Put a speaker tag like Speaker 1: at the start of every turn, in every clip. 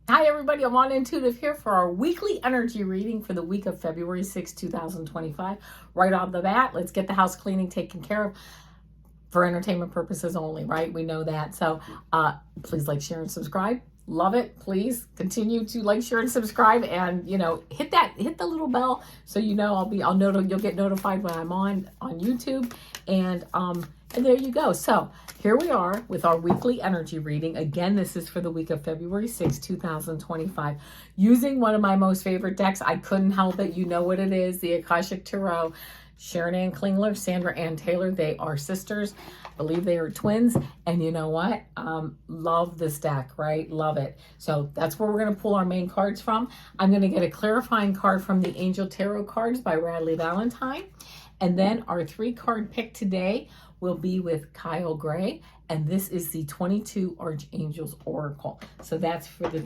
Speaker 1: Hi everybody, Avana Intuitive here for our weekly energy reading for the week of February 6, 2025. Right off the bat, let's get the house cleaning taken care of for entertainment purposes only, right? We know that. So please like, share, and subscribe. Love it. Please continue to like, share, and subscribe, and hit the little bell so you'll get notified when I'm on YouTube, and there you go. So here we are with our weekly energy reading. Again, this is for the week of February 6, 2025, using one of my most favorite decks. I couldn't help it. You know what it is, the Akashic Tarot. Sharon and Klingler, Sandra and Taylor, they are sisters. I believe they are twins. And you know what? Love this deck, right? Love it. So that's where we're going to pull our main cards from. I'm going to get a clarifying card from the Angel Tarot cards by Radleigh Valentine. And then our 3-card pick today will be with Kyle Gray. And this is the 22 Archangels Oracle. So that's for the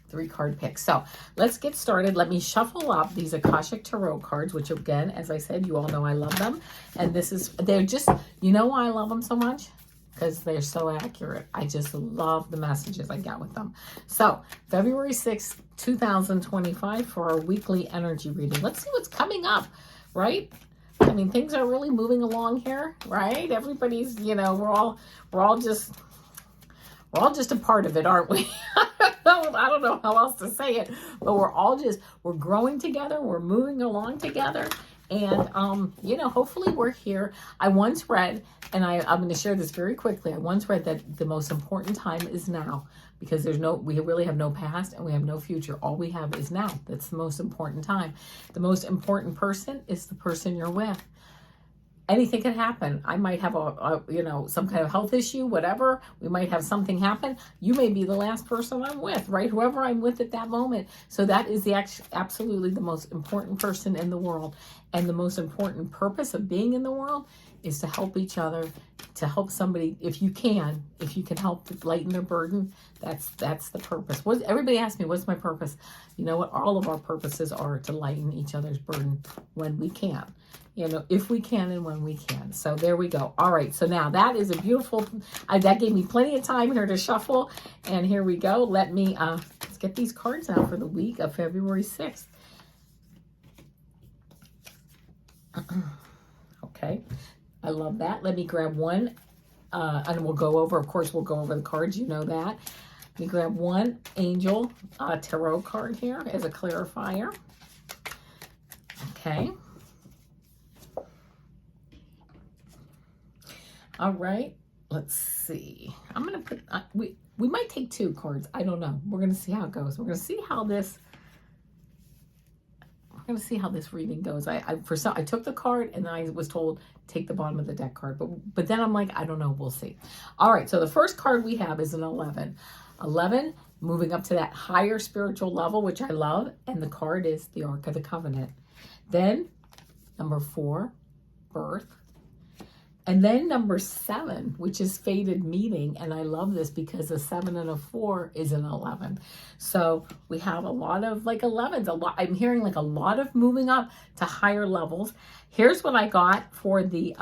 Speaker 1: three-card pick. So let's get started. Let me shuffle up these Akashic Tarot cards, which again, as I said, you all know I love them. And they're just, you know why I love them so much? Because they're so accurate. I just love the messages I get with them. So February 6th, 2025 for our weekly energy reading. Let's see what's coming up, right? I mean, things are really moving along here, right? Everybody's, we're all just a part of it, aren't we? I don't know how else to say it, but we're growing together. We're moving along together. And, hopefully we're here. I once read, and I'm going to share this very quickly. I once read that the most important time is now, because we really have no past and we have no future. All we have is now. That's the most important time. The most important person is the person you're with. Anything can happen. I might have some kind of health issue, whatever. We might have something happen. You may be the last person I'm with, right? Whoever I'm with at that moment. So that is absolutely the most important person in the world. And the most important purpose of being in the world is to help each other, to help somebody, if you can help to lighten their burden. That's the purpose. Everybody asks me, what's my purpose? You know what? All of our purposes are to lighten each other's burden when we can. If we can and when we can. So there we go. All right. So now that is a beautiful, that gave me plenty of time here to shuffle. And here we go. Let's get these cards out for the week of February 6th. Okay. I love that. Let me grab one. And we'll go over the cards. You know that. Let me grab one Angel Tarot card here as a clarifier. Okay. All right, let's see. I'm going to put, we might take 2 cards. I don't know. We're going to see how it goes. We're going to see how this reading goes. I took the card and then I was told take the bottom of the deck card, but then I'm like, I don't know. We'll see. All right. So the first card we have is an 11. 11, moving up to that higher spiritual level, which I love. And the card is the Ark of the Covenant. Then number 4, birth. And then number 7, which is fated meeting. And I love this because a 7 and a 4 is an 11. So we have a lot of 11s. I'm hearing a lot of moving up to higher levels. Here's what I got for the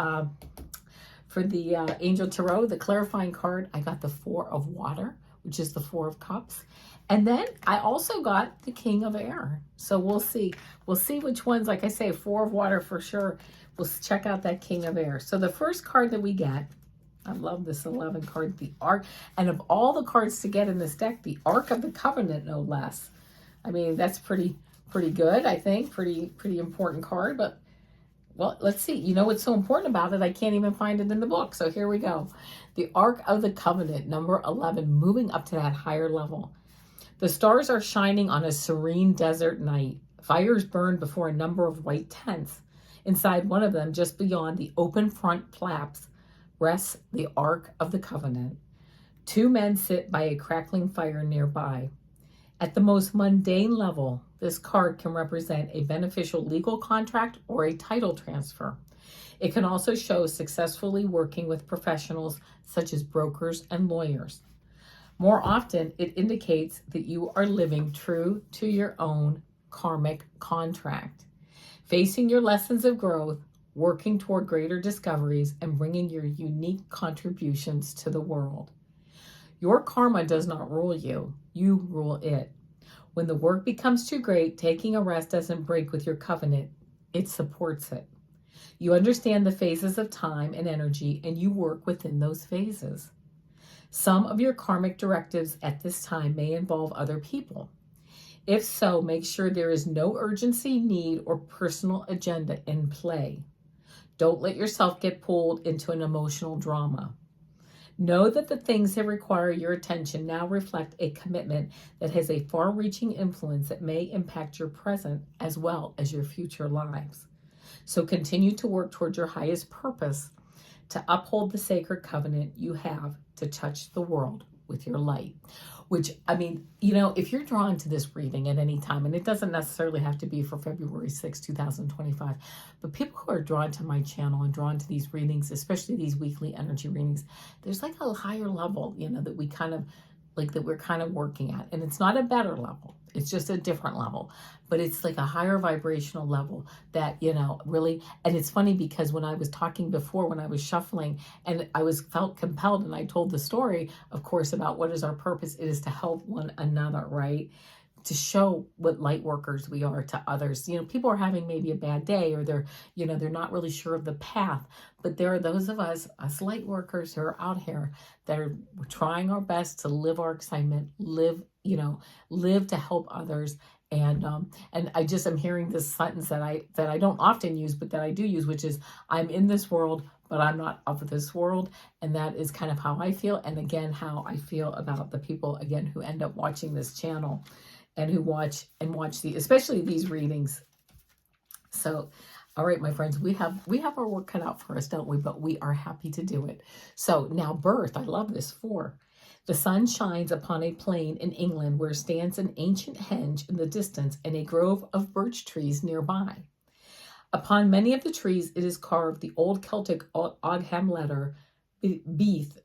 Speaker 1: Angel Tarot, the clarifying card. I got the 4 of water, which is the 4 of cups. And then I also got the King of Air. So we'll see. We'll see which ones, like I say, 4 of water for sure. We'll check out that King of Air. So the first card that we get, I love this 11 card, the Ark. And of all the cards to get in this deck, the Ark of the Covenant, no less. I mean, that's pretty good, I think. Pretty important card. But, well, let's see. You know what's so important about it? I can't even find it in the book. So here we go. The Ark of the Covenant, number 11, moving up to that higher level. The stars are shining on a serene desert night. Fires burn before a number of white tents. Inside one of them, just beyond the open front flaps, rests the Ark of the Covenant. 2 men sit by a crackling fire nearby. At the most mundane level, this card can represent a beneficial legal contract or a title transfer. It can also show successfully working with professionals such as brokers and lawyers. More often, it indicates that you are living true to your own karmic contract, facing your lessons of growth, working toward greater discoveries, and bringing your unique contributions to the world. Your karma does not rule you. You rule it. When the work becomes too great, taking a rest doesn't break with your covenant. It supports it. You understand the phases of time and energy, and you work within those phases. Some of your karmic directives at this time may involve other people. If so, make sure there is no urgency, need, or personal agenda in play. Don't let yourself get pulled into an emotional drama. Know that the things that require your attention now reflect a commitment that has a far-reaching influence that may impact your present as well as your future lives. So continue to work towards your highest purpose, to uphold the sacred covenant you have to touch the world with your light. Which, I mean, you know, if you're drawn to this reading at any time, and it doesn't necessarily have to be for February 6, 2025, but people who are drawn to my channel and drawn to these readings, especially these weekly energy readings, there's like a higher level, you know, that we kind of, like that we're kind of working at. And it's not a better level. It's just a different level, but it's like a higher vibrational level that, you know, really, and it's funny because when I was talking before, when I was shuffling and felt compelled, and I told the story, of course, about what is our purpose. It is to help one another, right? To show what light workers we are to others. You know, people are having maybe a bad day, or they're, you know, they're not really sure of the path, but there are those of us light workers who are out here that are trying our best to live our excitement, live to help others. And I just am hearing this sentence that I don't often use, but that I do use, which is, I'm in this world, but I'm not of this world. And that is kind of how I feel. And again, how I feel about the people, again, who end up watching this channel and who watch especially these readings. So, all right, my friends, we have our work cut out for us, don't we? But we are happy to do it. So now birth, I love this. 4. The sun shines upon a plain in England where stands an ancient henge in the distance and a grove of birch trees nearby. Upon many of the trees it is carved the old Celtic Ogham letter, Beath,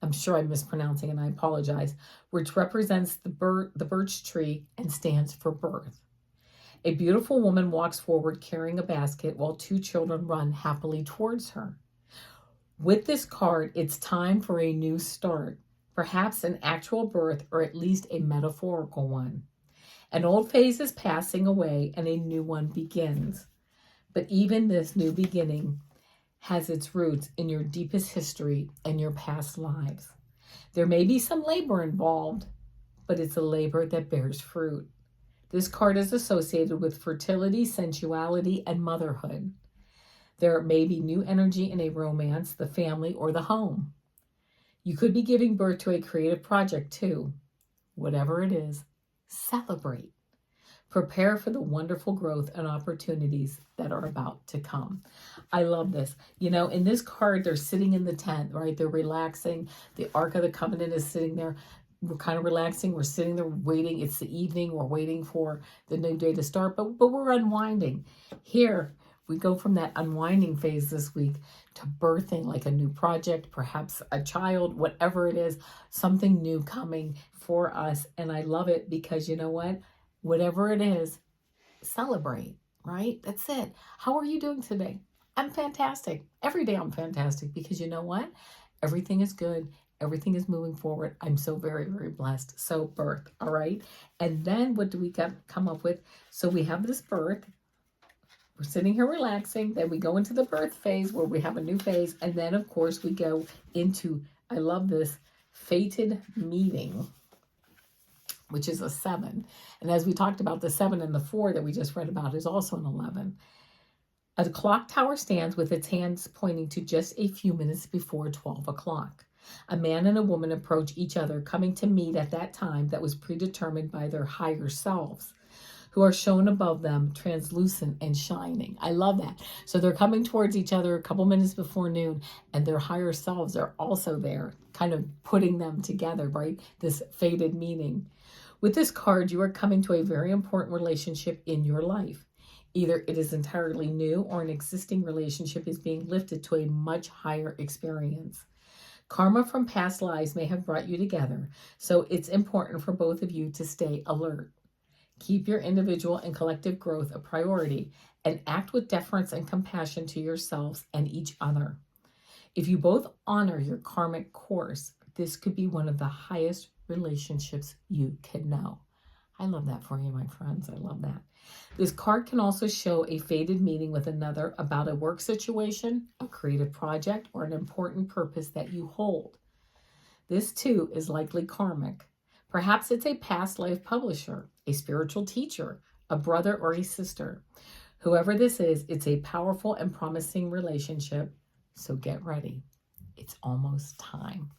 Speaker 1: I'm sure I'm mispronouncing and I apologize, which represents the birch tree and stands for birth. A beautiful woman walks forward carrying a basket while 2 children run happily towards her. With this card, it's time for a new start, perhaps an actual birth or at least a metaphorical one. An old phase is passing away and a new one begins. But even this new beginning has its roots in your deepest history and your past lives. There may be some labor involved, but it's a labor that bears fruit. This card is associated with fertility, sensuality, and motherhood. There may be new energy in a romance, the family, or the home. You could be giving birth to a creative project too. Whatever it is, celebrate. Prepare for the wonderful growth and opportunities that are about to come. I love this. You know, in this card, they're sitting in the tent, right? They're relaxing. The Ark of the Covenant is sitting there. We're kind of relaxing. We're sitting there waiting. It's the evening. We're waiting for the new day to start, but we're unwinding. Here, we go from that unwinding phase this week to birthing, like a new project, perhaps a child, whatever it is, something new coming for us. And I love it because you know what? Whatever it is, celebrate, right? That's it. How are you doing today? I'm fantastic. Every day I'm fantastic because you know what? Everything is good. Everything is moving forward. I'm so very, very blessed. So birth, all right? And then what do we come up with? So we have this birth. We're sitting here relaxing. Then we go into the birth phase where we have a new phase. And then, of course, we go into, I love this, fated meeting, which is a 7. And as we talked about, the 7 and the 4 that we just read about is also an 11. A clock tower stands with its hands pointing to just a few minutes before 12 o'clock. A man and a woman approach each other, coming to meet at that time that was predetermined by their higher selves, who are shown above them, translucent and shining. I love that. So they're coming towards each other a couple minutes before noon, and their higher selves are also there, kind of putting them together, right? This fated meaning. With this card, you are coming to a very important relationship in your life. Either it is entirely new or an existing relationship is being lifted to a much higher experience. Karma from past lives may have brought you together, so it's important for both of you to stay alert. Keep your individual and collective growth a priority and act with deference and compassion to yourselves and each other. If you both honor your karmic course, this could be one of the highest relationships you can know. I love that for you, my friends. I love that. This card can also show a fated meeting with another about a work situation, a creative project, or an important purpose that you hold. This too is likely karmic. Perhaps it's a past life publisher, a spiritual teacher, a brother or a sister. Whoever this is, it's a powerful and promising relationship. So get ready. It's almost time.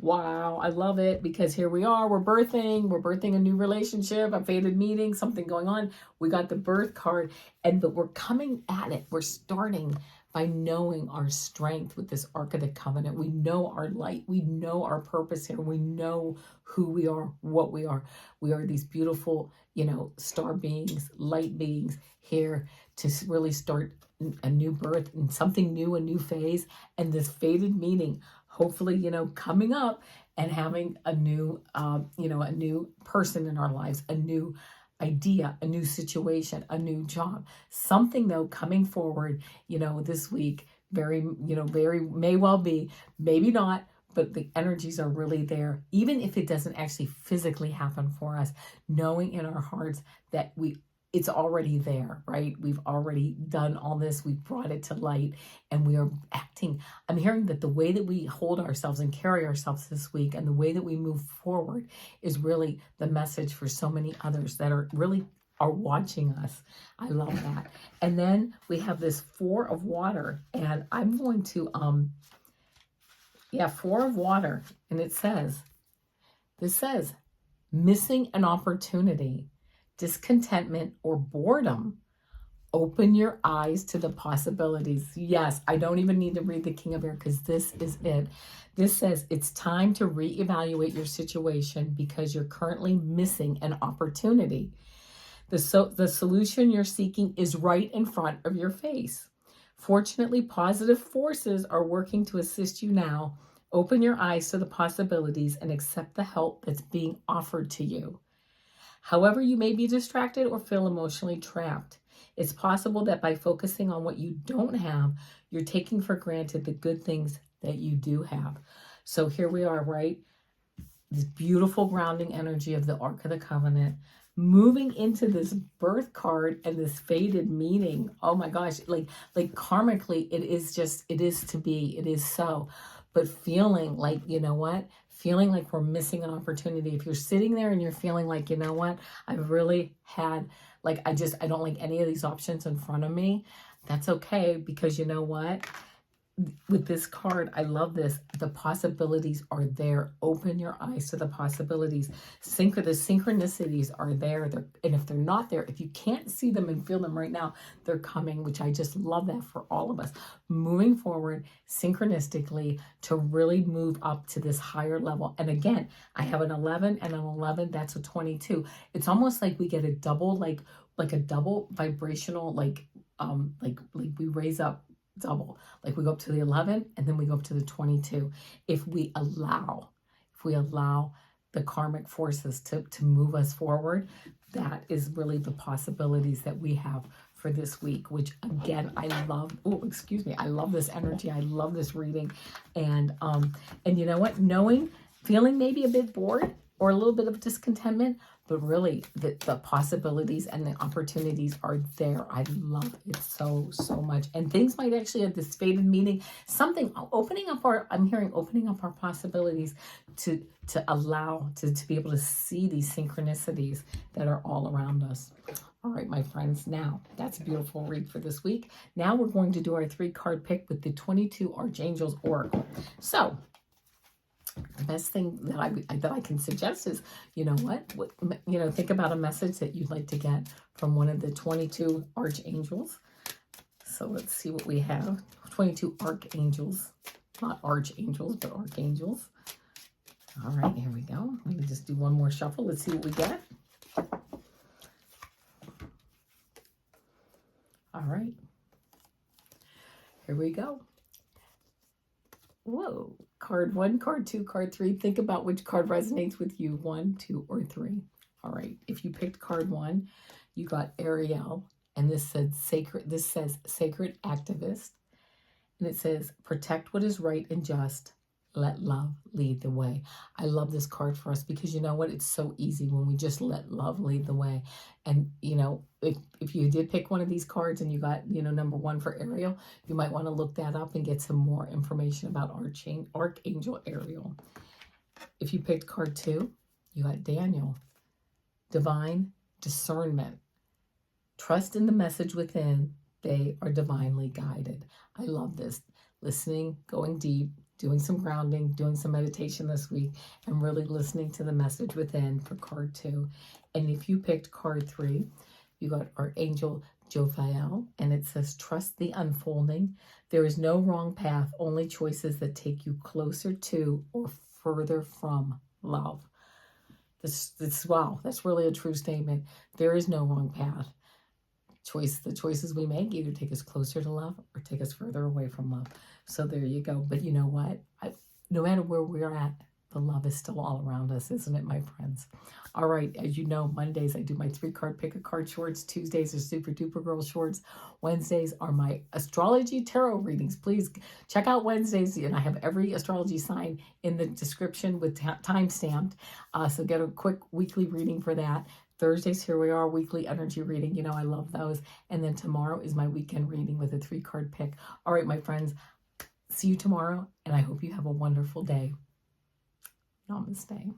Speaker 1: Wow, I love it, because here we are, we're birthing a new relationship, a fated meeting, something going on. We got the birth card, but we're coming at it. We're starting by knowing our strength with this Ark of the Covenant. We know our light. We know our purpose here. We know who we are, what we are. We are these beautiful, star beings, light beings here to really start a new birth and something new, a new phase, and this fated meeting, hopefully, coming up and having a new, a new person in our lives, a new idea, a new situation, a new job, something though coming forward, this week, very may well be, maybe not, but the energies are really there. Even if it doesn't actually physically happen for us, knowing in our hearts that it's already there, right? We've already done all this. We've brought it to light and we are acting. I'm hearing that the way that we hold ourselves and carry ourselves this week and the way that we move forward is really the message for so many others that are watching us. I love that. And then we have this Four of Water, and I'm going to, Four of Water. And this says, missing an opportunity, discontentment, or boredom. Open your eyes to the possibilities. Yes, I don't even need to read the King of Air because this is it. This says it's time to reevaluate your situation because you're currently missing an opportunity. The solution you're seeking is right in front of your face. Fortunately, positive forces are working to assist you now. Open your eyes to the possibilities and accept the help that's being offered to you. However, you may be distracted or feel emotionally trapped. It's possible that by focusing on what you don't have, you're taking for granted the good things that you do have. So here we are, right? This beautiful grounding energy of the Ark of the Covenant, moving into this birth card and this fated meaning. Oh my gosh, like karmically, it is to be, it is so. But feeling like, feeling like we're missing an opportunity. If you're sitting there and you're feeling like, I've really had, I don't like any of these options in front of me, that's okay, because with this card, I love this. The possibilities are there. Open your eyes to the possibilities. The synchronicities are there. And if they're not there, if you can't see them and feel them right now, they're coming, which I just love that for all of us. Moving forward synchronistically to really move up to this higher level. And again, I have an 11 and an 11, that's a 22. It's almost like we get a double, like a double vibrational, we raise up double, like we go up to the 11 and then we go up to the 22 if we allow the karmic forces to move us forward. That is really the possibilities that we have for this week, which again I love. I love this energy. I love this reading. And you know what, feeling maybe a bit bored or a little bit of discontentment, but really the possibilities and the opportunities are there. I love it so much. And things might actually have this fated meaning, something opening up our possibilities to allow to be able to see these synchronicities that are all around us. All right, my friends, now that's a beautiful read for this week. Now we're going to do our 3-card pick with the 22 Archangels Oracle. So the best thing that I can suggest is, think about a message that you'd like to get from one of the 22 archangels. So let's see what we have. 22 archangels, not archangels, but archangels. All right, here we go. Let me just do one more shuffle. Let's see what we get. All right, here we go. Whoa, card 1, card 2, card 3. Think about which card resonates with you, 1, 2, or 3. All right, if you picked card 1, you got Ariel, and this says sacred activist, and it says protect what is right and just, Let love lead the way. I love this card for us because you know what? It's so easy when we just let love lead the way. And, you know, if you did pick one of these cards and you got, you know, number 1 for Ariel, you might want to look that up and get some more information about Archangel Ariel. If you picked card 2, you got Daniel. Divine discernment. Trust in the message within. They are divinely guided. I love this. Listening, going deep, doing some grounding, doing some meditation this week, and really listening to the message within for card 2. And if you picked card 3, you got Archangel Jophiel, and it says, trust the unfolding. There is no wrong path, only choices that take you closer to or further from love. Wow, that's really a true statement. There is no wrong path. The choices we make either take us closer to love or take us further away from love. So there you go. But you know what? No matter where we're at, the love is still all around us, isn't it, my friends? All right, as you know, Mondays I do my 3-card pick a card shorts. Tuesdays are Super Duper Girl shorts. Wednesdays are my astrology tarot readings. Please check out Wednesdays, and I have every astrology sign in the description with time stamped. So get a quick weekly reading for that. Thursdays, here we are, weekly energy reading. You know, I love those. And then tomorrow is my weekend reading with a 3-card pick. All right, my friends, see you tomorrow, and I hope you have a wonderful day. Namaste.